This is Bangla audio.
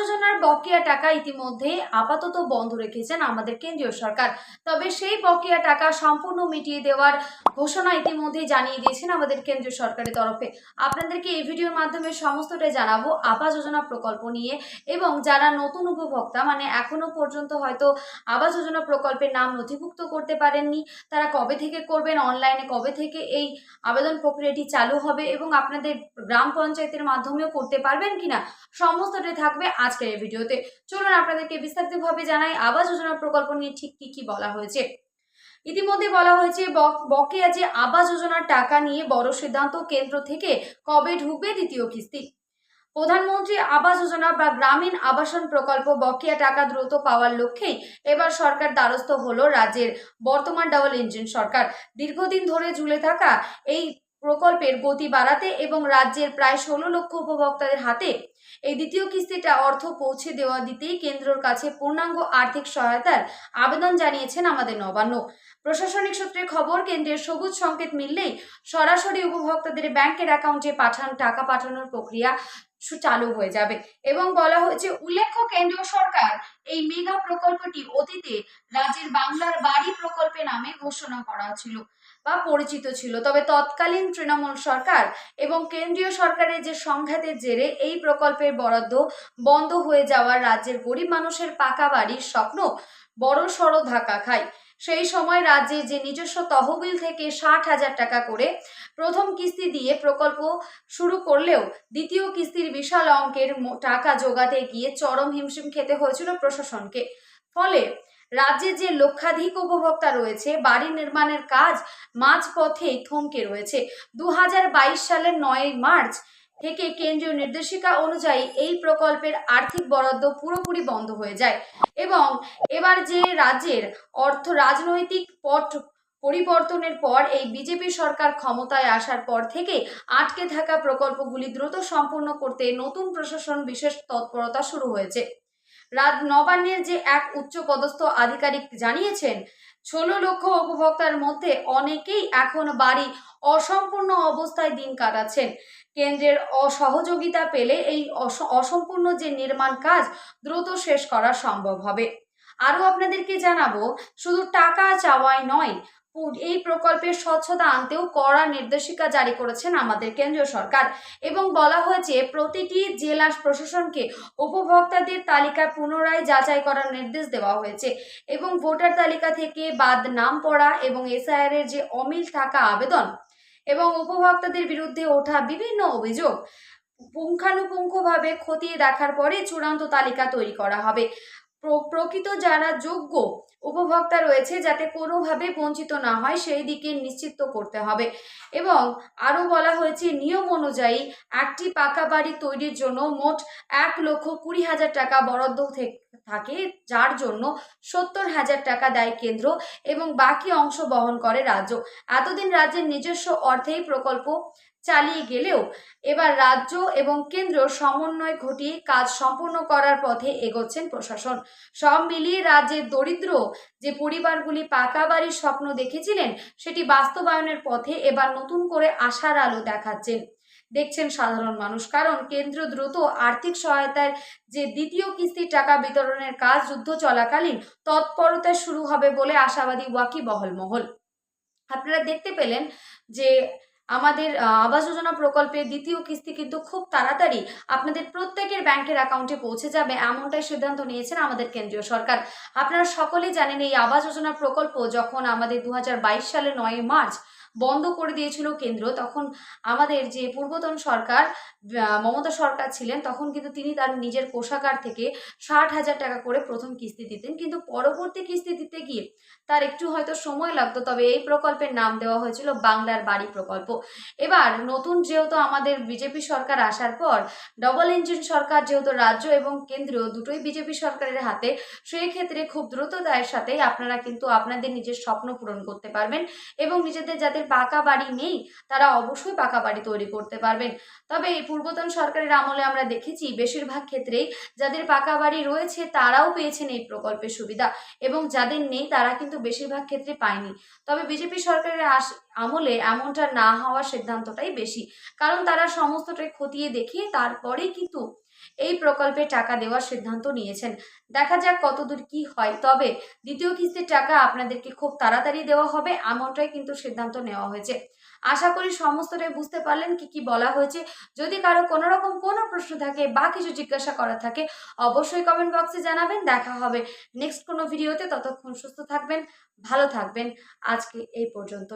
যোজনার বকেয়া টাকা ইতিমধ্যে আপাতত বন্ধ রেখেছেন আমাদের কেন্দ্রীয় সরকার। তবে সেই বকেয়া টাকা সম্পূর্ণ মিটিয়ে দেওয়ার ঘোষণা ইতিমধ্যেই জানিয়ে দিয়েছেন আমাদের কেন্দ্রীয় সরকারের তরফে। আপনাদেরকে এই ভিডিওর মাধ্যমে সমস্তটাই জানাবো আবাস যোজনা প্রকল্প নিয়ে, এবং যারা নতুন উপভোক্তা মানে এখনো পর্যন্ত হয়তো আবাস যোজনা প্রকল্পের নাম নথিভুক্ত করতে পারেননি, তারা কবে থেকে করবেন, অনলাইনে কবে থেকে এই আবেদন প্রক্রিয়াটি চালু হবে এবং আপনাদের গ্রাম পঞ্চায়েতের মাধ্যমেও করতে পারবেন কিনা, সমস্তটাই থাকবে আজকের এই ভিডিওতে। চলুন আপনাদেরকে বিস্তারিতভাবে জানাই আবাস যোজনা প্রকল্প নিয়ে ঠিক কি কি বলা হয়েছে। ইতিমধ্যে বলা হয়েছে বকেয়া যে আবাস যোজনার টাকা নিয়ে বড় সিদ্ধান্ত কেন্দ্র থেকে, কবে ঢুকবে দ্বিতীয় কিস্তি। প্রধানমন্ত্রী আবাস যোজনা বা গ্রামীণ আবাসন প্রকল্প বকেয়া টাকা দ্রুত পাওয়ার লক্ষ্যেই এবার সরকার দ্বারস্থ হলো রাজ্যের বর্তমান ডাবল ইঞ্জিন সরকার। দীর্ঘদিন ধরে ঝুলে থাকা এই প্রকল্পের গতি বাড়াতে এবং রাজ্যের প্রায় 16 লক্ষ উপভোক্তাদের হাতে এই দ্বিতীয় কিস্তিটা অর্থ পৌঁছে দেওয়া দিতেই কেন্দ্রের কাছে পূর্ণাঙ্গ আর্থিক সহায়তার আবেদন জানিয়েছেন আমাদের নবান্ন। প্রশাসনিক সূত্রে খবর, কেন্দ্রের সবুজ সংকেত মিললেই সরাসরি উপভোক্তাদের ব্যাংকের অ্যাকাউন্টে টাকা পাঠানোর প্রক্রিয়া চালু হয়ে যাবে। এবং বলা হয়েছে, উল্লেখ্য কেন্দ্রীয় সরকার এই মেগা প্রকল্পটি অতীতে রাজ্যের বাংলার বাড়ি প্রকল্পে নামে ঘোষণা করা ছিল বা পরিচিত ছিল। তবে তৎকালীন তৃণমূল সরকার এবং কেন্দ্রীয় সরকারের যে সংঘাতের জেরে এই প্রকল্পের বরাদ্দ বন্ধ হয়ে যাওয়ার রাজ্যের গরিব মানুষের পাকা বাড়ির স্বপ্ন বড়সড় ধাক্কা খায়। সেই সময় রাজ্যে যে নিজস্ব তহবিল থেকে 60,000 টাকা করে প্রথম কিস্তি দিয়ে প্রকল্প শুরু করলেও দ্বিতীয় কিস্তির বিশাল অঙ্কের টাকা জোগাতে গিয়ে চরম হিমশিম খেতে হয়েছিল প্রশাসনকে। ফলে রাজ্যে যে লক্ষাধিক উপভোক্তা রয়েছে, বাড়ি নির্মাণের কাজ মাঝপথেই থমকে রয়েছে। 2022 সালের 9 মার্চ থেকে কেন্দ্রীয় নির্দেশিকা অনুযায়ী এই প্রকল্পের আর্থিক বরাদ্দ পুরোপুরি বন্ধ হয়ে যায় এবং এবার যে রাজ্যের রাজনৈতিক পট পরিবর্তনের পর এই বিজেপি সরকার ক্ষমতায় আসার পর থেকে আটকে থাকা প্রকল্পগুলি দ্রুত সম্পূর্ণ করতে নতুন প্রশাসন বিশেষ তৎপরতা শুরু হয়েছে। নবান্নের যে এক উচ্চ পদস্থ আধিকারিক জানিয়েছেন, 16 লক্ষ উপভোক্তার মধ্যে অনেকেই এখন বাড়ি অসম্পূর্ণ অবস্থায় দিন কাটাচ্ছেন। কেন্দ্রের অসহযোগিতা পেলে এই অসম্পূর্ণ যে নির্মাণ কাজ দ্রুত শেষ করা সম্ভব হবে। আরও আপনাদেরকে জানাবো, শুধু টাকা চাওয়াই নয়, এই প্রকল্পের স্বচ্ছতা আনতেও কড়া নির্দেশিকা জারি করেছেন আমাদের কেন্দ্রীয় সরকার। এবং বলা হয়েছে, প্রতিটি জেলা প্রশাসনকে উপভোক্তাদের তালিকা পুনরায় যাচাই করার নির্দেশ দেওয়া হয়েছে এবং ভোটার তালিকা থেকে বাদ নাম পড়া এবং এসআইআর এর যে অমিল থাকা আবেদন এবং উপভোক্তাদের বিরুদ্ধে ওঠা বিভিন্ন অভিযোগ পুঙ্খানুপুঙ্খভাবে খতিয়ে দেখার পরে চূড়ান্ত তালিকা তৈরি করা হবে। প্রকৃত যারা যোগ্য উপভোক্তা রয়েছে যাতে কোনোভাবে বঞ্চিত না হয় সেই দিকে নিশ্চিত করতে হবে। এবং আরও বলা হয়েছে, নিয়ম অনুযায়ী একটি পাকা বাড়ি তৈরির জন্য মোট 1,20,000 টাকা বরাদ্দ থাকে, যার জন্য 70,000 টাকা দেয় কেন্দ্র এবং বাকি অংশ বহন করে রাজ্য। এতদিন রাজ্যের নিজস্ব অর্থেই প্রকল্প চালিয়ে গেলেও এবার রাজ্য এবং কেন্দ্র সমন্বয় ঘটিয়ে কাজ সম্পূর্ণ করার পথে এগোচ্ছেন প্রশাসন। সব মিলিয়ে রাজ্যের দরিদ্র যে পরিবারগুলি পাকা বাড়ির স্বপ্ন দেখেছিলেন সেটি বাস্তবায়নের পথে এবার নতুন করে আশার আলো দেখছেন সাধারণ মানুষ। কারণ কেন্দ্র দ্রুত আর্থিক সহায়তার যে দ্বিতীয় কিস্তির টাকা বিতরণের কাজ যুদ্ধ চলাকালীন তৎপরতা শুরু হবে বলে আশাবাদী ওয়াকিবহাল মহল। আপনারা দেখতে পেলেন যে আমাদের আবাস যোজনা প্রকল্পের দ্বিতীয় কিস্তি কিন্তু খুব তাড়াতাড়ি আপনাদের প্রত্যেকের ব্যাংকের অ্যাকাউন্টে পৌঁছে যাবে, এমনটাই সিদ্ধান্ত নিয়েছেন আমাদের কেন্দ্রীয় সরকার। আপনারা সকলেই জানেন, এই আবাস যোজনা প্রকল্প যখন আমাদের 2022 সালের 9 মার্চ বন্ধ করে দিয়েছিল কেন্দ্র, তখন আমাদের যে পূর্বতন সরকার মমতা সরকার ছিলেন, তখন কিন্তু তিনি তার নিজের কোষাগার থেকে 60,000 টাকা করে প্রথম কিস্তি দিতেন, কিন্তু পরবর্তী কিস্তি দিতে গিয়ে তার একটু হয়তো সময় লাগতো। তবে এই প্রকল্পের নাম দেওয়া হয়েছিল বাংলার বাড়ি প্রকল্প। এবার নতুন যেহেতু আমাদের বিজেপি সরকার আসার পর ডবল ইঞ্জিন সরকার, যেহেতু রাজ্য এবং কেন্দ্র দুটোই বিজেপি সরকারের হাতে, সেই ক্ষেত্রে খুব দ্রুততার সাথেই আপনারা কিন্তু আপনাদের নিজের স্বপ্ন পূরণ করতে পারবেন এবং নিজেদের যাদের পাকা বাড়ি নেই তারা অবশ্যই পাকা বাড়ি তৈরি করতে পারবেন। তবে এই পূর্বতন সরকারের আমলে আমরা দেখেছি বেশিরভাগ ক্ষেত্রেই যাদের পাকা বাড়ি রয়েছে তারাও পেয়েছেন এই প্রকল্পের সুবিধা এবং যাদের নেই তারা কিন্তু বেশিরভাগ ক্ষেত্রে পায়নি। তবে বিজেপি সরকারের আমলে এমনটা না হওয়ার সিদ্ধান্তটাই বেশি, কারণ তারা সমস্তটাই খতিয়ে দেখিয়ে তারপরেই কিন্তু এই প্রকল্পে টাকা দেওয়ার সিদ্ধান্ত নিয়েছেন। দেখা যাক কতদূর কি হয়। তবে দ্বিতীয় কিস্তির টাকা আপনাদেরকে খুব তাড়াতাড়ি দেওয়া হবে, এমনটাই কিন্তু সিদ্ধান্ত নেওয়া হয়েছে। আশা করি সমস্তটাই বুঝতে পারলেন কি কি বলা হয়েছে। যদি কারো কোনো রকম কোনো প্রশ্ন থাকে বা কিছু জিজ্ঞাসা করা থাকে, অবশ্যই কমেন্ট বক্সে জানাবেন। দেখা হবে নেক্সট কোনো ভিডিওতে। ততক্ষণ সুস্থ থাকবেন, ভালো থাকবেন। আজকে এই পর্যন্ত।